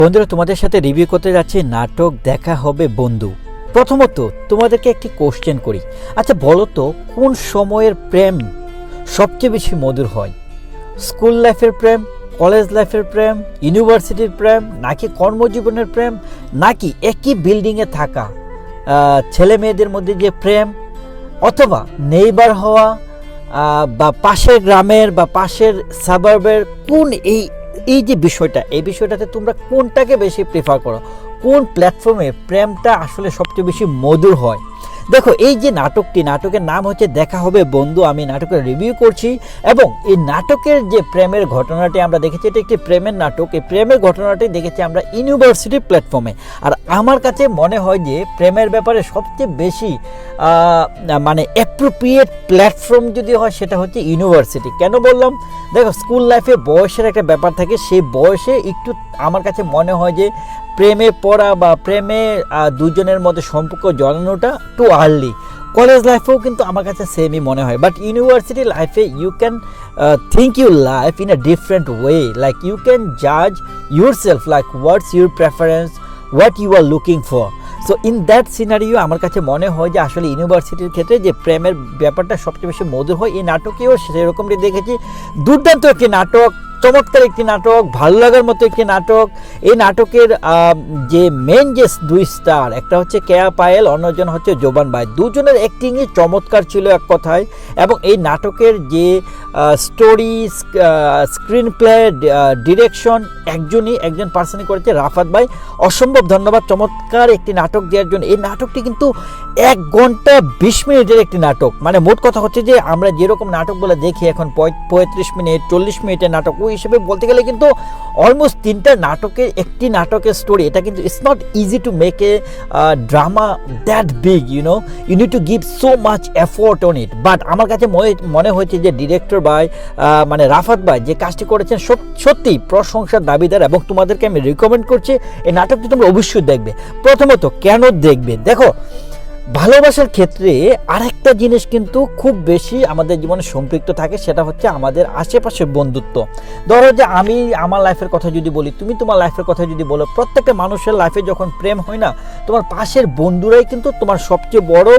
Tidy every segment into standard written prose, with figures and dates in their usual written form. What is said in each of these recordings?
বন্ধুরা, তোমাদের সাথে রিভিউ করতে যাচ্ছি নাটক দেখা হবে বন্ধু। প্রথমত তোমাদেরকে একটি কোশ্চেন করি, আচ্ছা বলো তো কোন সময়ের প্রেম সবচেয়ে বেশি মধুর হয়? স্কুল লাইফের প্রেম, কলেজ লাইফের প্রেম, ইউনিভার্সিটির প্রেম, নাকি কর্মজীবনের প্রেম, নাকি একই বিল্ডিংয়ে থাকা ছেলে মেয়েদের মধ্যে যে প্রেম, অথবা নেইবার হওয়া বা পাশের গ্রামের বা পাশের সাবার্বের কোন এই যে বিষয়টা, এই বিষয়টাতে তোমরা কোনটাকে বেশি প্রেফার করো? কোন প্ল্যাটফর্মে প্রেমটা আসলে সবচেয়ে বেশি মধুর হয়? দেখো, এই যে নাটকের নাম হচ্ছে দেখা হবে বন্ধু। আমি নাটকের রিভিউ করছি এবং এই নাটকের যে প্রেমের ঘটনাটি আমরা দেখেছি, এটা একটি প্রেমের নাটক। এই প্রেমের ঘটনাটি দেখেছি আমরা ইউনিভার্সিটি প্ল্যাটফর্মে। আর আমার কাছে মনে হয় যে প্রেমের ব্যাপারে সবচেয়ে বেশি মানে অ্যাপ্রোপ্রিয়েট প্ল্যাটফর্ম যদি হয় সেটা হচ্ছে ইউনিভার্সিটি। কেন বললাম? দেখো, স্কুল লাইফে বয়সের একটা ব্যাপার থাকে, সেই বয়সে একটু আমার কাছে মনে হয় যে প্রেমে পড়া বা প্রেমে দুজনের মধ্যে সম্পর্ক জড়ানোটা টু আর্লি। কলেজ লাইফেও কিন্তু আমার কাছে সেমই মনে হয়, বাট ইউনিভার্সিটি লাইফে you can think your life in a different way, like you can জাজ yourself, like what's your preference, what you are looking for. So in that scenario আমার কাছে মনে হয় যে আসলে ইউনিভার্সিটির ক্ষেত্রে যে প্রেমের ব্যাপারটা সবচেয়ে বেশি মধুর হয়। এই নাটকেও সেরকমটি দেখেছি। দুর্দান্ত একটি নাটক, চমৎকার একটি নাটক, ভালো লাগার মতো একটি নাটক। এই নাটকের যে মেন যে দুই স্টার, একটা হচ্ছে কেয়া পায়েল, অন্যজন হচ্ছে জোবান ভাই। দুজনের অ্যাক্টিংই চমৎকার ছিল এক কথায়। এবং এই নাটকের যে স্টোরি, স্ক্রিন প্লে, ডিরেকশন একজন পার্সনই করেছে, রাফাত ভাই। অসম্ভব ধন্যবাদ চমৎকার একটি নাটক দেওয়ার জন্য। এই নাটকটি কিন্তু 1 ঘন্টা 20 মিনিটের একটি নাটক। মানে মোট কথা হচ্ছে যে আমরা যেরকম নাটকগুলো দেখি এখন 35 মিনিট 40 মিনিটের নাটক, ওই হিসেবে বলতে গেলে কিন্তু অলমোস্ট 3টা নাটকের একটি নাটকের স্টোরি। এটা কিন্তু it's not easy to make a drama that big, you need to give so much effort on it. But আমার কাছে মনে হয়েছে যে ডিরেক্টর ভাই মানে রাফাত ভাই যে কাজটি করেছেন সত্যি প্রশংসার দাবিদার, এবং তোমাদেরকে আমি রিকমেন্ড করছি এই নাটকটি তোমরা অবশ্যই দেখবে। প্রথমত কেন দেখবে? দেখো, ভালোবাসার ক্ষেত্রে আরেকটা জিনিস কিন্তু খুব বেশি আমাদের জীবনে সম্পৃক্ত থাকে, সেটা হচ্ছে আমাদের আশেপাশের বন্ধুত্ব। ধরো যে আমি আমার লাইফের কথা যদি বলি, তুমি তোমার লাইফের কথা যদি বলো, প্রত্যেকটা মানুষের লাইফে যখন প্রেম হয় না, তোমার পাশের বন্ধুরাই কিন্তু তোমার সবচেয়ে বড়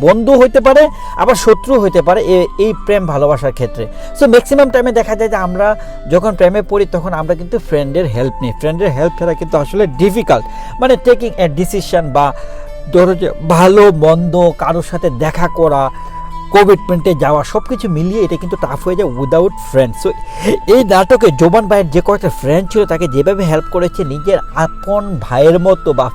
বন্ধু হইতে পারে, আবার শত্রু হইতে পারে এই প্রেম ভালোবাসার ক্ষেত্রে। সো ম্যাক্সিমাম টাইমে দেখা যায় যে আমরা যখন প্রেমে পড়ি তখন আমরা কিন্তু ফ্রেন্ডের হেল্প নিই। ফ্রেন্ডের হেল্প ছাড়া কিন্তু আসলে ডিফিকাল্ট, মানে টেকিং এ ডিসিশন বা ধরো যে ভালো মন্দ কারোর সাথে দেখা করা, কমিটমেন্টে যাওয়া, সব কিছু মিলিয়ে এটা কিন্তু টাফ হয়ে যায় উইদাউট ফ্রেন্ড। সো এই নাটকে জোবান ভাইয়ের যে কয়েকটা ফ্রেন্ড ছিল তাকে যেভাবে হেল্প করেছে নিজের আপন ভাইয়ের মতো বা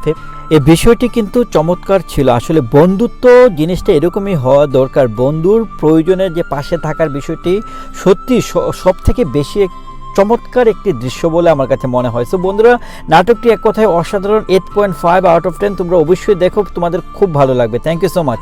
এই বিষয়টি কিন্তু চমৎকার ছিল। আসলে বন্ধুত্ব জিনিসটা এরকমই হওয়া দরকার। বন্ধুর প্রয়োজনের যে পাশে থাকার বিষয়টি সত্যি সব থেকে বেশি চমৎকার একটি দৃশ্য বলে আমার কাছে মনে হয়। সো বন্ধুরা, নাটকটি এক কথায় অসাধারণ। 8.5 আউট অফ 10। তোমরা অবশ্যই দেখো, তোমাদের খুব ভালো লাগবে। Thank you so much.